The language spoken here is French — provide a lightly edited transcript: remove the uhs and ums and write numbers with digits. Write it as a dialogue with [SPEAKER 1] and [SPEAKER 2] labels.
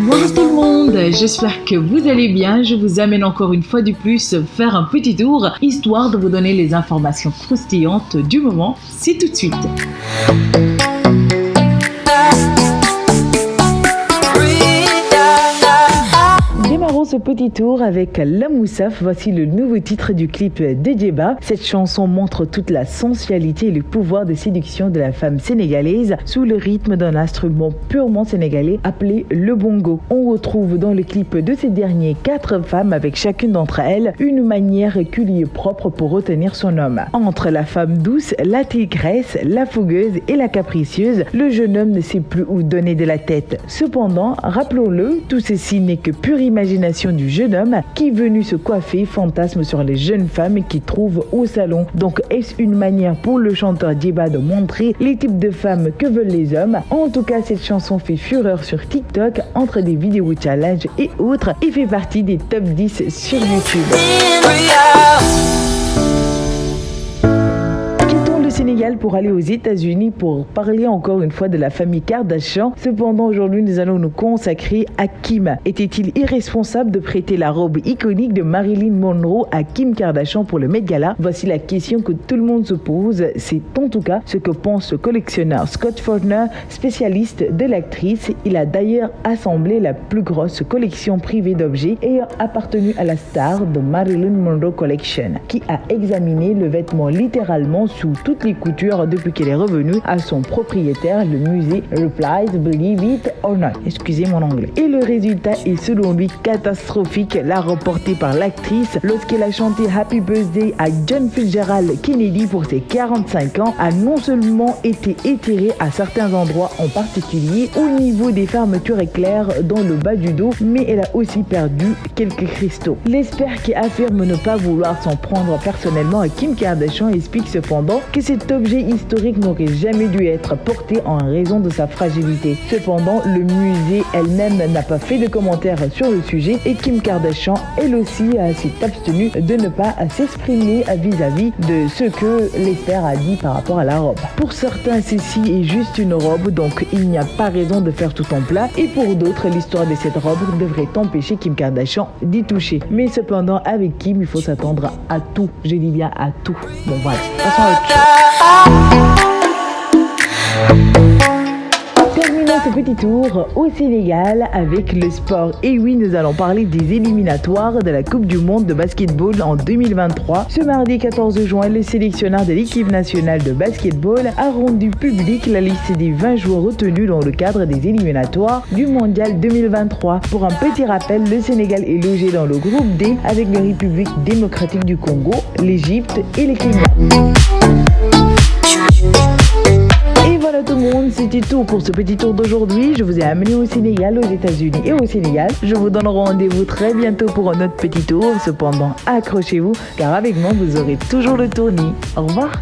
[SPEAKER 1] Bonjour tout le monde, j'espère que vous allez bien. Je vous amène encore une fois de plus faire un petit tour, histoire de vous donner les informations croustillantes du moment. C'est tout de suite. Démarrons ce petit tour avec La Moussaf. Voici le nouveau titre du clip de Djeba. Cette chanson montre toute la sensualité et le pouvoir de séduction de la femme sénégalaise sous le rythme d'un instrument purement sénégalais appelé le bongo. On retrouve dans le clip de ces derniers 4 femmes avec chacune d'entre elles une manière qui lui est propre pour retenir son homme. Entre la femme douce, la tigresse, la fougueuse et la capricieuse, le jeune homme ne sait plus où donner de la tête. Cependant, rappelons-le, tout ceci n'est que pure imagination du jeune homme qui, venu se coiffer, fantasme sur les jeunes femmes qu'il trouve au salon. Donc, est-ce une manière pour le chanteur Djeba de montrer les types de femmes que veulent les hommes? En tout cas, cette chanson fait fureur sur TikTok entre des vidéos challenge et autres et fait partie des top 10 sur YouTube. Sénégal pour aller aux États-Unis pour parler encore une fois de la famille Kardashian. Cependant, aujourd'hui, nous allons nous consacrer à Kim. Était-il irresponsable de prêter la robe iconique de Marilyn Monroe à Kim Kardashian pour le Met Gala? Voici la question que tout le monde se pose. C'est en tout cas ce que pense le collectionneur Scott Fortner, spécialiste de l'actrice. Il a d'ailleurs assemblé la plus grosse collection privée d'objets ayant appartenu à la star de Marilyn Monroe Collection, qui a examiné le vêtement littéralement sous toutes les coutures depuis qu'elle est revenue à son propriétaire, le musée Replies, Believe It or Not. Excusez mon anglais. Et le résultat est selon lui catastrophique, là reporté par l'actrice lorsqu'elle a chanté Happy Birthday à John Fitzgerald Kennedy pour ses 45 ans, a non seulement été étirée à certains endroits, en particulier au niveau des fermetures éclairs dans le bas du dos, mais elle a aussi perdu quelques cristaux. L'expert qui affirme ne pas vouloir s'en prendre personnellement à Kim Kardashian explique cependant que cet objet historique n'aurait jamais dû être porté en raison de sa fragilité. Cependant, le musée elle-même n'a pas fait de commentaires sur le sujet et Kim Kardashian, elle aussi, s'est abstenue de ne pas s'exprimer vis-à-vis de ce que l'expert a dit par rapport à la robe. Pour certains, ceci est juste une robe, donc il n'y a pas raison de faire tout en plat, et pour d'autres, l'histoire de cette robe devrait empêcher Kim Kardashian d'y toucher. Mais cependant, avec Kim, il faut s'attendre à tout. Je dis bien à tout. Bon voilà, passons à autre chose. Terminons ce petit tour au Sénégal avec le sport. Et oui, nous allons parler des éliminatoires de la Coupe du Monde de basketball en 2023. Ce mardi 14 juin, le sélectionneur de l'équipe nationale de basketball a rendu publique la liste des 20 joueurs retenus dans le cadre des éliminatoires du Mondial 2023. Pour un petit rappel, le Sénégal est logé dans le groupe D avec la République démocratique du Congo, l'Égypte et le Kenya. Et voilà tout le monde, c'était tout pour ce petit tour d'aujourd'hui. Je vous ai amené au Sénégal, aux États-Unis et au Sénégal. Je vous donne rendez-vous très bientôt pour un autre petit tour. Cependant, accrochez-vous car avec moi, vous aurez toujours le tournis. Au revoir.